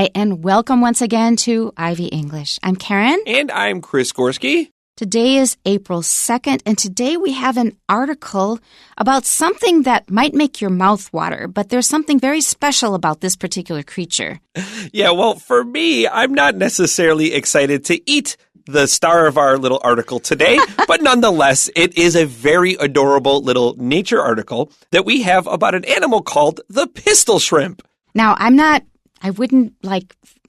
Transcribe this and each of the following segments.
Hi, and welcome once again to Ivy English. I'm Karen. And I'm Chris Gorski. Today is April 2nd, and today we have an article about something that might make your mouth water, but there's something very special about this particular creature. Yeah, well, for me, I'm not necessarily excited to eat the star of our little article today, but nonetheless, it is a very adorable little nature article that we have about an animal called the pistol shrimp. Now, I wouldn't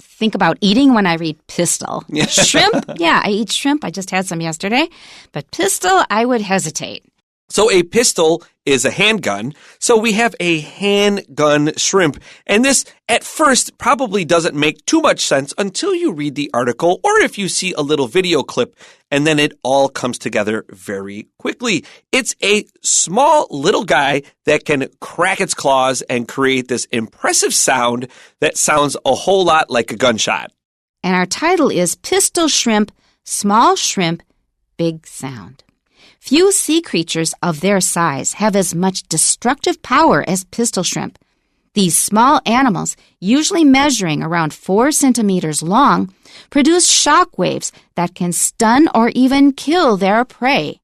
think about eating when I read pistol. Shrimp? Yeah, I eat shrimp. I just had some yesterday. But pistol, I would hesitate. So a pistol is a handgun. So we have a handgun shrimp. And this, at first, probably doesn't make too much sense until you read the article or if you see a little video clip, and then it all comes together very quickly. It's a small little guy that can crack its claws and create this impressive sound that sounds a whole lot like a gunshot. And our title is Pistol Shrimp, Small Shrimp, Big Sound. Few sea creatures of their size have as much destructive power as pistol shrimp. These small animals, usually measuring around 4 centimeters long, produce shock waves that can stun or even kill their prey.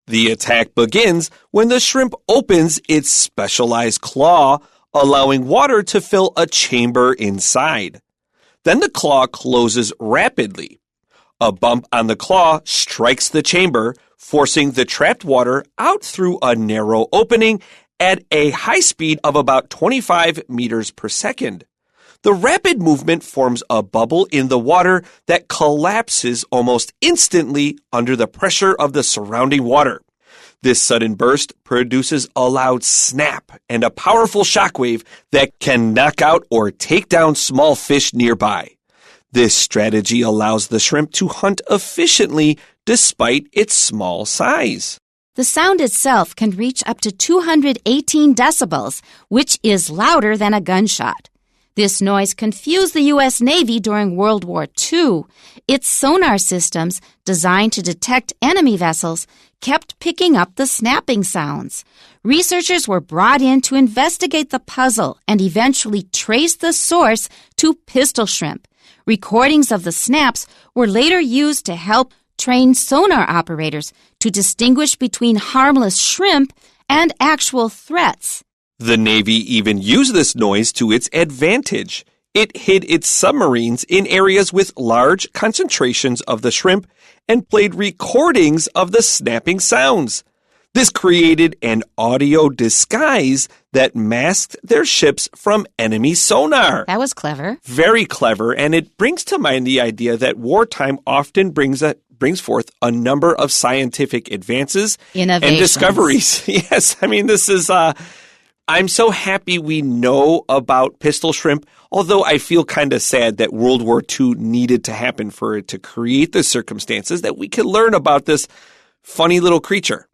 The attack begins when the shrimp opens its specialized claw, allowing water to fill a chamber inside. Then the claw closes rapidly. A bump on the claw strikes the chamber, forcing the trapped water out through a narrow opening at a high speed of about 25 meters per second. The rapid movement forms a bubble in the water that collapses almost instantly under the pressure of the surrounding water. This sudden burst produces a loud snap and a powerful shockwave that can knock out or take down small fish nearby. This strategy allows the shrimp to hunt efficiently despite its small size. The sound itself can reach up to 218 decibels, which is louder than a gunshot. This noise confused the U.S. Navy during World War II. Its sonar systems, designed to detect enemy vessels, kept picking up the snapping sounds. Researchers were brought in to investigate the puzzle and eventually trace the source to pistol shrimp. Recordings of the snaps were later used to help train sonar operators to distinguish between harmless shrimp and actual threats. The Navy even used this noise to its advantage. It hid its submarines in areas with large concentrations of the shrimp and played recordings of the snapping sounds. This created an audio disguise that masked their ships from enemy sonar. That was clever. Very clever, and it brings to mind the idea that wartime often brings forth a number of scientific advances and discoveries. Yes, I mean, this is, I'm so happy we know about pistol shrimp, although I feel kind of sad that World War II needed to happen for it to create the circumstances that we can learn about this funny little creature.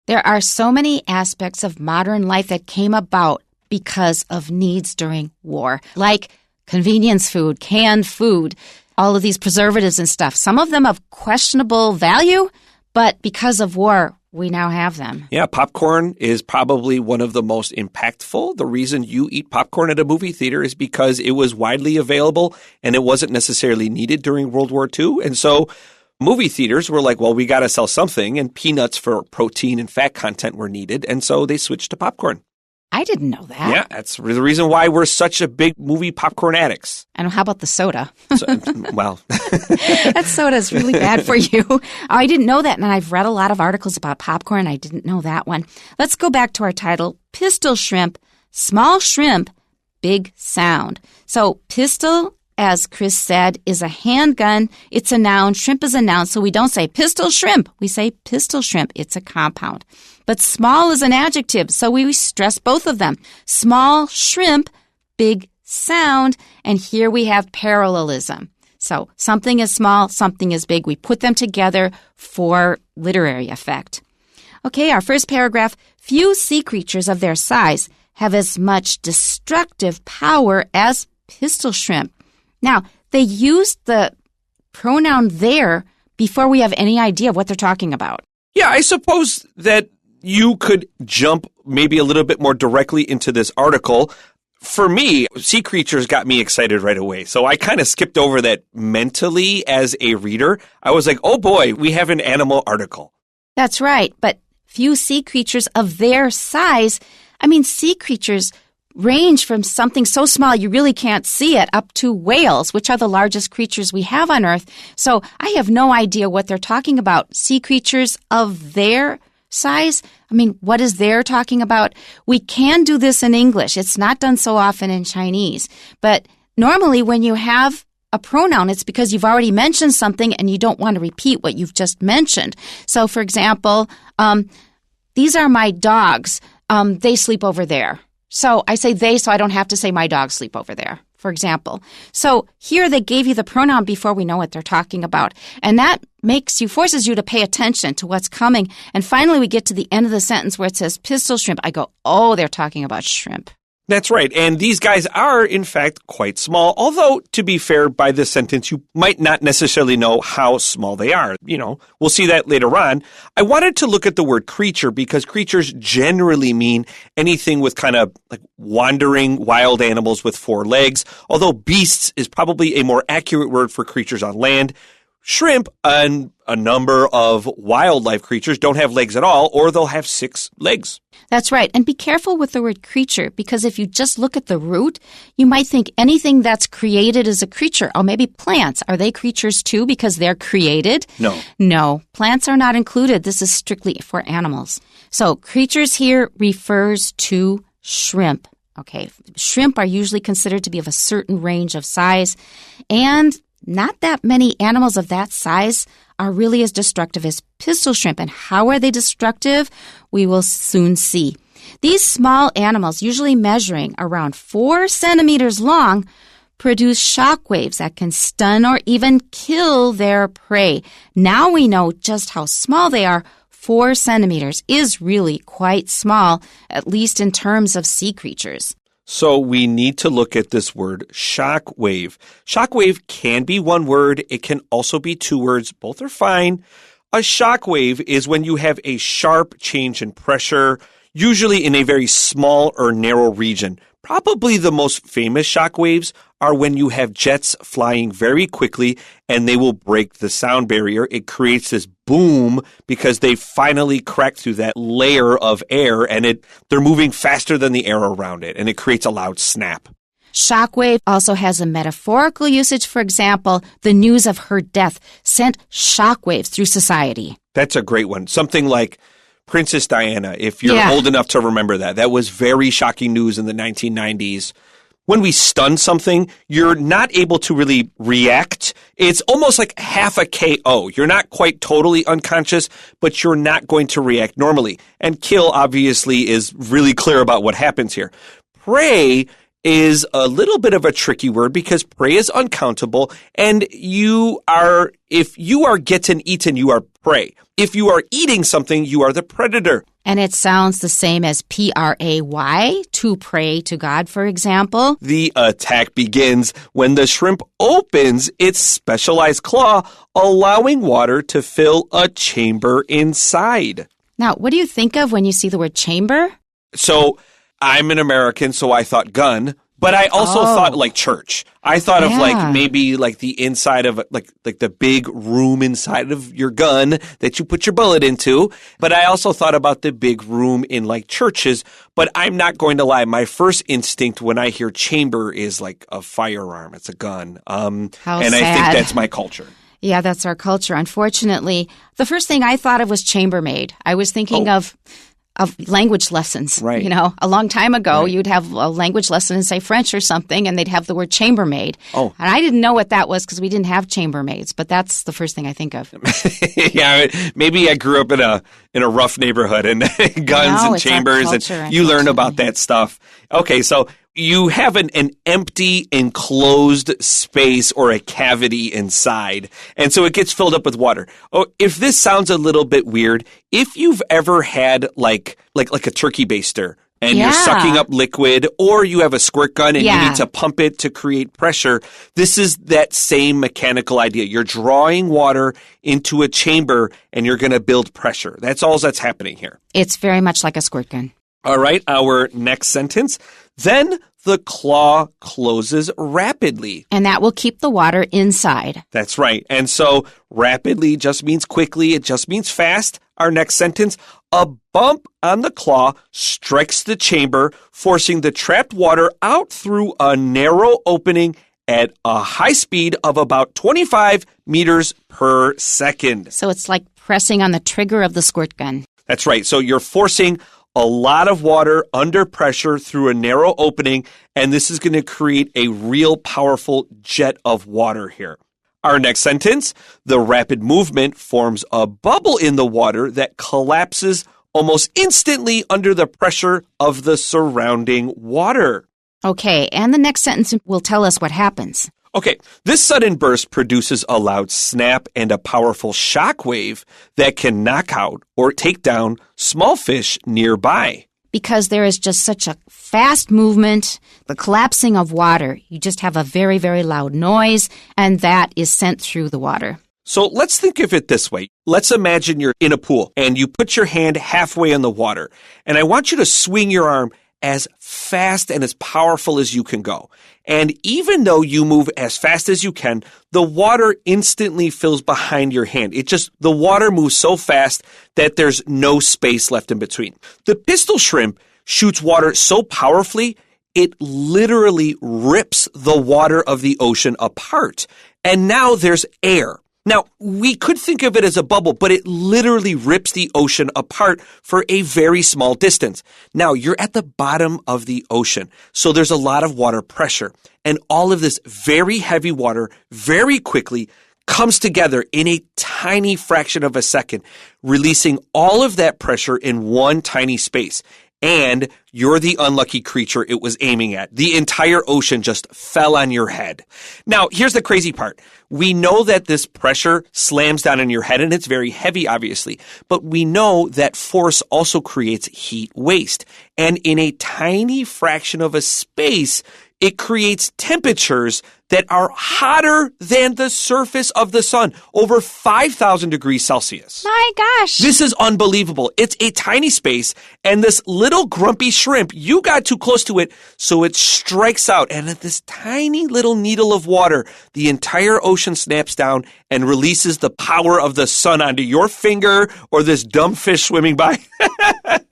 There are so many aspects of modern life that came about because of needs during war, like convenience food, canned food, all of these preservatives and stuff. Some of them of questionable value, but because of war, we now have them. Yeah, popcorn is probably one of the most impactful. The reason you eat popcorn at a movie theater is because it was widely available and it wasn't necessarily needed during World War II. And so movie theaters were like, well, we got to sell something, and peanuts for protein and fat content were needed, and so they switched to popcorn. I didn't know that. Yeah, that's the reason why we're such a big movie popcorn addicts. And how about the soda? Well. That soda is really bad for you. I didn't know that, and I've read a lot of articles about popcorn. I didn't know that one. Let's go back to our title, Pistol Shrimp, Small Shrimp, Big Sound. So pistol, as Chris said, is a handgun. It's a noun. Shrimp is a noun. So we don't say pistol shrimp. We say pistol shrimp. It's a compound. But small is an adjective. So we stress both of them. Small shrimp, big sound. And here we have parallelism. So something is small, something is big. We put them together for literary effect. Okay, our first paragraph. Few sea creatures of their size have as much destructive power as pistol shrimp. Now, they used the pronoun there before we have any idea of what they're talking about. Yeah, I suppose that you could jump maybe a little bit more directly into this article For me, sea creatures got me excited right away. So I kind of skipped over that mentally as a reader. I was like, oh boy, we have an animal article. That's right. But few sea creatures of their size, sea creatures range from something so small you really can't see it up to whales, which are the largest creatures we have on Earth. So I have no idea what they're talking about. Sea creatures of their size? What is they're talking about? We can do this in English. It's not done so often in Chinese. But normally when you have a pronoun, it's because you've already mentioned something and you don't want to repeat what you've just mentioned. So, for example, these are my dogs. They sleep over there. So I say they so I don't have to say my dogs sleep over there, for example. So here they gave you the pronoun before we know what they're talking about. And that forces you to pay attention to what's coming. And finally we get to the end of the sentence where it says pistol shrimp. I go, oh, they're talking about shrimp. That's right. And these guys are, in fact, quite small. Although, to be fair, by this sentence, you might not necessarily know how small they are. We'll see that later on. I wanted to look at the word creature because creatures generally mean anything with kind of like wandering wild animals with 4 legs. Although beasts is probably a more accurate word for creatures on land. Shrimp and a number of wildlife creatures don't have legs at all, or they'll have 6 legs. That's right. And be careful with the word creature, because if you just look at the root, you might think anything that's created is a creature. Oh, maybe plants. Are they creatures too because they're created? No, plants are not included. This is strictly for animals. So creatures here refers to shrimp. Okay, shrimp are usually considered to be of a certain range of size, and not that many animals of that size are really as destructive as pistol shrimp. And how are they destructive? We will soon see. These small animals, usually measuring around 4 centimeters long, produce shock waves that can stun or even kill their prey. Now we know just how small they are. 4 centimeters is really quite small, at least in terms of sea creatures. So we need to look at this word shock wave. Shock wave can be one word. It can also be 2 words. Both are fine. A shock wave is when you have a sharp change in pressure, usually in a very small or narrow region. Probably the most famous shock waves are when you have jets flying very quickly and they will break the sound barrier. It creates this boom because they finally cracked through that layer of air and they're moving faster than the air around it, and it creates a loud snap. Shockwave also has a metaphorical usage. For example, the news of her death sent shockwaves through society. That's a great one. Something like Princess Diana, if you're old enough to remember that. That was very shocking news in the 1990s. When we stun something, you're not able to really react. It's almost like half a KO. You're not quite totally unconscious, but you're not going to react normally. And kill, obviously, is really clear about what happens here. Prey is a little bit of a tricky word because prey is uncountable, and if you are getting eaten, you are prey. If you are eating something, you are the predator. And it sounds the same as pray, to pray to God, for example. The attack begins when the shrimp opens its specialized claw, allowing water to fill a chamber inside. Now, what do you think of when you see the word chamber? So, I'm an American, so I thought gun, but I also thought like church. I thought of like maybe like the inside of like the big room inside of your gun that you put your bullet into. But I also thought about the big room in like churches. But I'm not going to lie. My first instinct when I hear chamber is like a firearm. It's a gun. And sad. I think that's my culture. Yeah, that's our culture. Unfortunately, the first thing I thought of was chambermaid. I was thinking of language lessons. Right. You know, a long time ago, you'd have a language lesson in, say, French or something, and they'd have the word chambermaid. Oh. And I didn't know what that was because we didn't have chambermaids, but that's the first thing I think of. Yeah, maybe I grew up in a rough neighborhood and guns and chambers, and you learn about that stuff. Okay, so you have an empty, enclosed space or a cavity inside, and so it gets filled up with water. Oh, if this sounds a little bit weird, if you've ever had like a turkey baster and you're sucking up liquid, or you have a squirt gun and you need to pump it to create pressure, this is that same mechanical idea. You're drawing water into a chamber and you're going to build pressure. That's all that's happening here. It's very much like a squirt gun. All right, our next sentence. Then the claw closes rapidly. And that will keep the water inside. That's right. And so rapidly just means quickly. It just means fast. Our next sentence, a bump on the claw strikes the chamber, forcing the trapped water out through a narrow opening at a high speed of about 25 meters per second. So it's like pressing on the trigger of the squirt gun. That's right. So you're forcing a lot of water under pressure through a narrow opening, and this is going to create a real powerful jet of water here. Our next sentence, the rapid movement forms a bubble in the water that collapses almost instantly under the pressure of the surrounding water. Okay, and the next sentence will tell us what happens. Okay, this sudden burst produces a loud snap and a powerful shock wave that can knock out or take down small fish nearby. Because there is just such a fast movement, the collapsing of water, you just have a very, very loud noise, and that is sent through the water. So let's think of it this way. Let's imagine you're in a pool and you put your hand halfway in the water, and I want you to swing your arm as fast and as powerful as you can go. And even though you move as fast as you can, the water instantly fills behind your hand. The water moves so fast that there's no space left in between. The pistol shrimp shoots water so powerfully, it literally rips the water of the ocean apart. And now there's air. Now, we could think of it as a bubble, but it literally rips the ocean apart for a very small distance. Now, you're at the bottom of the ocean, so there's a lot of water pressure. And all of this very heavy water very quickly comes together in a tiny fraction of a second, releasing all of that pressure in one tiny space. And you're the unlucky creature it was aiming at. The entire ocean just fell on your head. Now, here's the crazy part. We know that this pressure slams down on your head, and it's very heavy, obviously. But we know that force also creates heat waste. And in a tiny fraction of a space, it creates temperatures that are hotter than the surface of the sun, over 5,000 degrees Celsius. My gosh. This is unbelievable. It's a tiny space, and this little grumpy shrimp, you got too close to it, so it strikes out. And at this tiny little needle of water, the entire ocean snaps down and releases the power of the sun onto your finger or this dumb fish swimming by.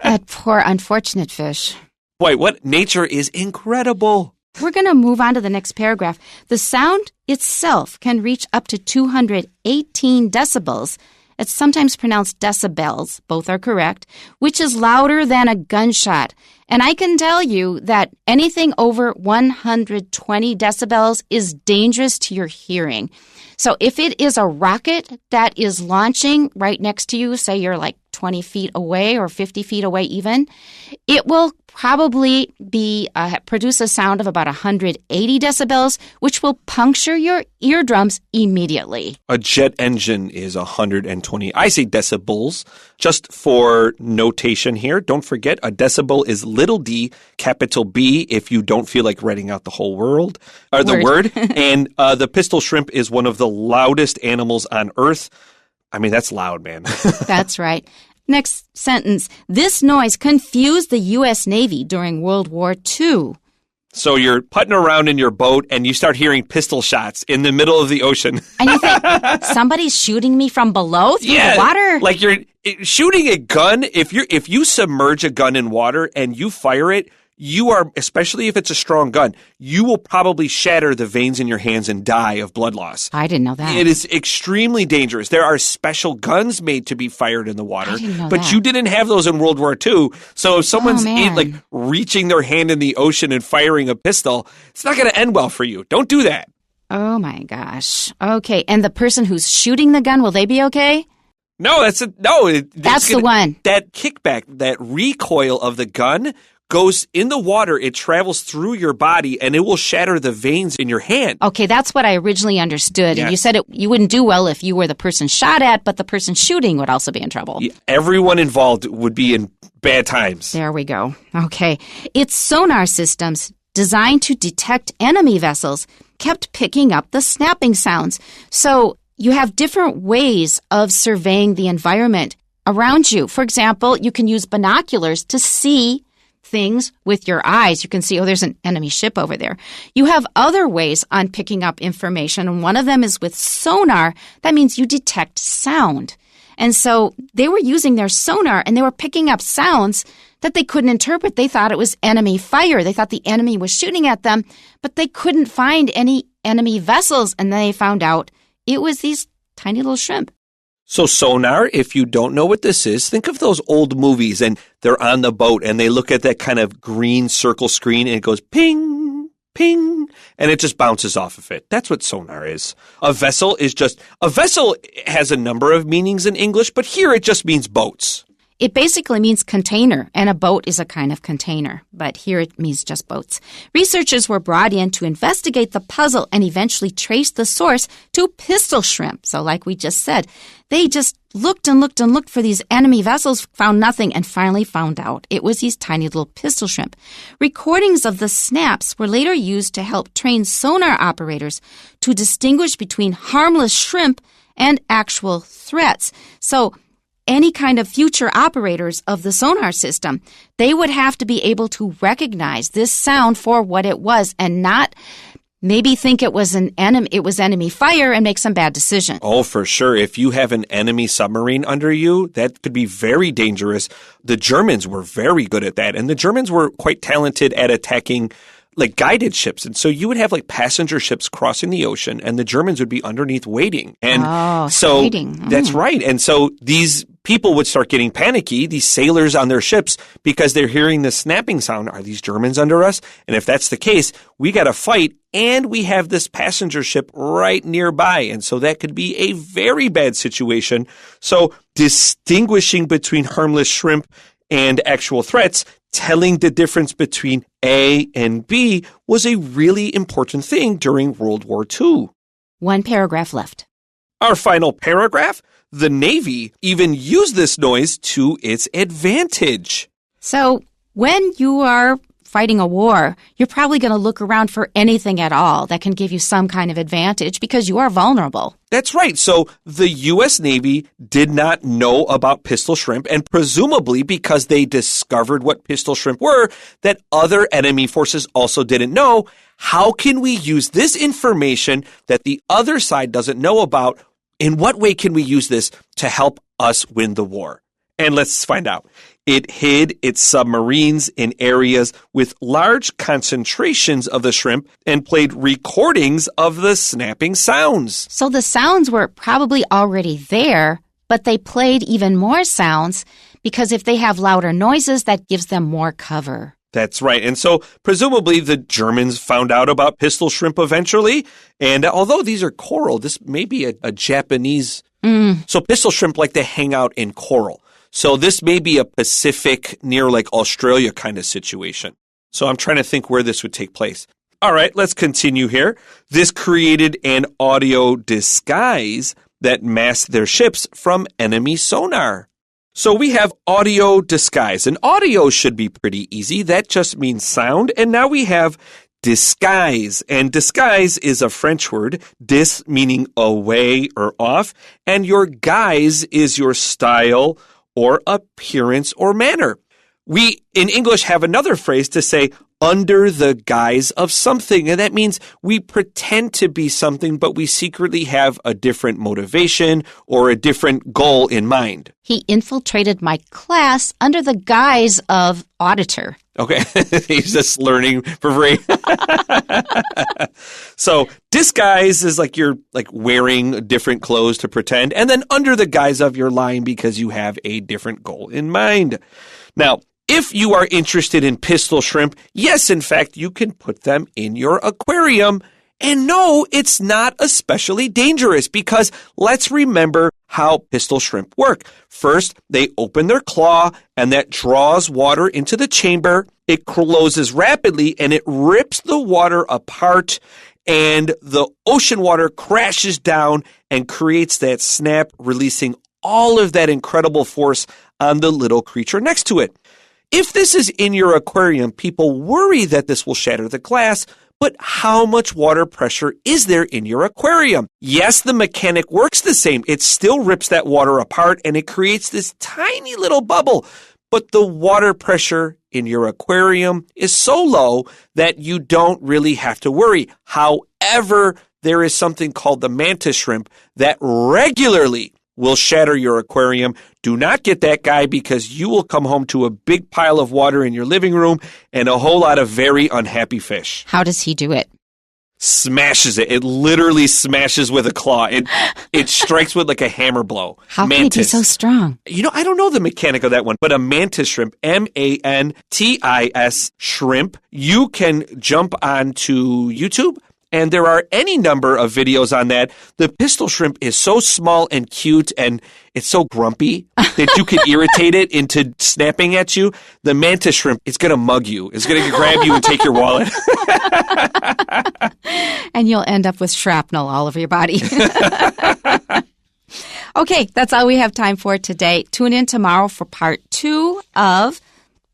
That poor unfortunate fish. Boy, what nature is incredible. We're going to move on to the next paragraph. The sound itself can reach up to 218 decibels. It's sometimes pronounced decibels, both are correct, which is louder than a gunshot. And I can tell you that anything over 120 decibels is dangerous to your hearing. So if it is a rocket that is launching right next to you, say you're like 20 feet away or 50 feet away even, it will probably produce a sound of about 180 decibels, which will puncture your eardrums immediately. A jet engine is 120. I say decibels. Just for notation here, don't forget a decibel is little d, capital B, if you don't feel like writing out the whole word. And the pistol shrimp is one of the loudest animals on Earth. I mean, that's loud, man. That's right. Next sentence. This noise confused the U.S. Navy during World War II. So you're putting around in your boat and you start hearing pistol shots in the middle of the ocean. And you think, somebody's shooting me from below through the water? Like you're shooting a gun. If you submerge a gun in water and you fire it, you are, especially if it's a strong gun, you will probably shatter the veins in your hands and die of blood loss. I didn't know that. It is extremely dangerous. There are special guns made to be fired in the water. I didn't know but that. You didn't have those in World War II. So if someone's reaching their hand in the ocean and firing a pistol, it's not going to end well for you. Don't do that. Oh, my gosh. Okay, and the person who's shooting the gun, will they be okay? No, that's the one. That kickback, that recoil of the gun goes in the water, it travels through your body, and it will shatter the veins in your hand. Okay, that's what I originally understood. Yes. And you said you wouldn't do well if you were the person shot at, but the person shooting would also be in trouble. Yeah, everyone involved would be in bad times. There we go. Okay. Its sonar systems, designed to detect enemy vessels, kept picking up the snapping sounds. So you have different ways of surveying the environment around you. For example, you can use binoculars to see things with your eyes. You can see, oh, there's an enemy ship over there. You have other ways on picking up information, and one of them is with sonar. That means you detect sound. And so they were using their sonar, and they were picking up sounds that they couldn't interpret. They thought it was enemy fire. They thought the enemy was shooting at them, but they couldn't find any enemy vessels, and they found out it was these tiny little shrimp. So sonar, if you don't know what this is, think of those old movies and they're on the boat and they look at that kind of green circle screen and it goes ping, ping, and it just bounces off of it. That's what sonar is. A vessel has a number of meanings in English, but here it just means boats. It basically means container, and a boat is a kind of container, but here it means just boats. Researchers were brought in to investigate the puzzle and eventually trace the source to pistol shrimp. So like we just said, they just looked and looked and looked for these enemy vessels, found nothing, and finally found out it was these tiny little pistol shrimp. Recordings of the snaps were later used to help train sonar operators to distinguish between harmless shrimp and actual threats. So any kind of future operators of the sonar system, they would have to be able to recognize this sound for what it was and not maybe think it was enemy fire and make some bad decision. Oh, for sure. If you have an enemy submarine under you, that could be very dangerous. The Germans were very good at that, and the Germans were quite talented at attacking like guided ships. And so you would have like passenger ships crossing the ocean and the Germans would be underneath waiting. And that's right. And so these people would start getting panicky, these sailors on their ships, because they're hearing the snapping sound. Are these Germans under us? And if that's the case, we got to fight. And we have this passenger ship right nearby. And so that could be a very bad situation. So distinguishing between harmless shrimp and actual threats, telling the difference between A and B was a really important thing during World War II. One paragraph left. Our final paragraph, the Navy even used this noise to its advantage. So when you are fighting a war, you're probably going to look around for anything at all that can give you some kind of advantage because you are vulnerable. That's right. So the U.S. Navy did not know about pistol shrimp, and presumably because they discovered what pistol shrimp were, that other enemy forces also didn't know. How can we use this information that the other side doesn't know about? In what way can we use this to help us win the war? And let's find out. It hid its submarines in areas with large concentrations of the shrimp and played recordings of the snapping sounds. So the sounds were probably already there, but they played even more sounds because if they have louder noises, that gives them more cover. That's right. And so presumably the Germans found out about pistol shrimp eventually. And although these are coral, this may be a Japanese. So pistol shrimp like to hang out in coral. So this may be a Pacific near like Australia kind of situation. So I'm trying to think where this would take place. All right, let's continue here. This created an audio disguise that masked their ships from enemy sonar. So we have audio disguise, and audio should be pretty easy. That just means sound. And now we have disguise, and disguise is a French word, dis meaning away or off, and your guise is your style or appearance or manner. We, in English, have another phrase to say under the guise of something, and that means we pretend to be something, but we secretly have a different motivation or a different goal in mind. He infiltrated my class under the guise of auditor. Okay, he's just learning for free. So disguise is like you're like wearing different clothes to pretend, and then under the guise of you're lying because you have a different goal in mind. Now, if you are interested in pistol shrimp, yes, in fact, you can put them in your aquarium. And no, it's not especially dangerous because let's remember how pistol shrimp work. First, they open their claw and that draws water into the chamber. It closes rapidly and it rips the water apart and the ocean water crashes down and creates that snap, releasing all of that incredible force on the little creature next to it. If this is in your aquarium, people worry that this will shatter the glass, but how much water pressure is there in your aquarium? Yes, the mechanic works the same. It still rips that water apart and it creates this tiny little bubble, but the water pressure in your aquarium is so low that you don't really have to worry. However, there is something called the mantis shrimp that regularly will shatter your aquarium. Do not get that guy because you will come home to a big pile of water in your living room and a whole lot of very unhappy fish. How does he do it? Smashes it. It literally smashes with a claw. It strikes with like a hammer blow. How can it be so strong? I don't know the mechanic of that one, but a mantis shrimp, MANTIS shrimp, you can jump onto YouTube, and there are any number of videos on that. The pistol shrimp is so small and cute, and it's so grumpy that you can irritate it into snapping at you. The mantis shrimp, it's going to mug you. It's going to grab you and take your wallet. And you'll end up with shrapnel all over your body. Okay, that's all we have time for today. Tune in tomorrow for part 2 of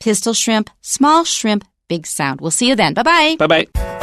Pistol Shrimp, Small Shrimp, Big Sound. We'll see you then. Bye-bye. Bye-bye.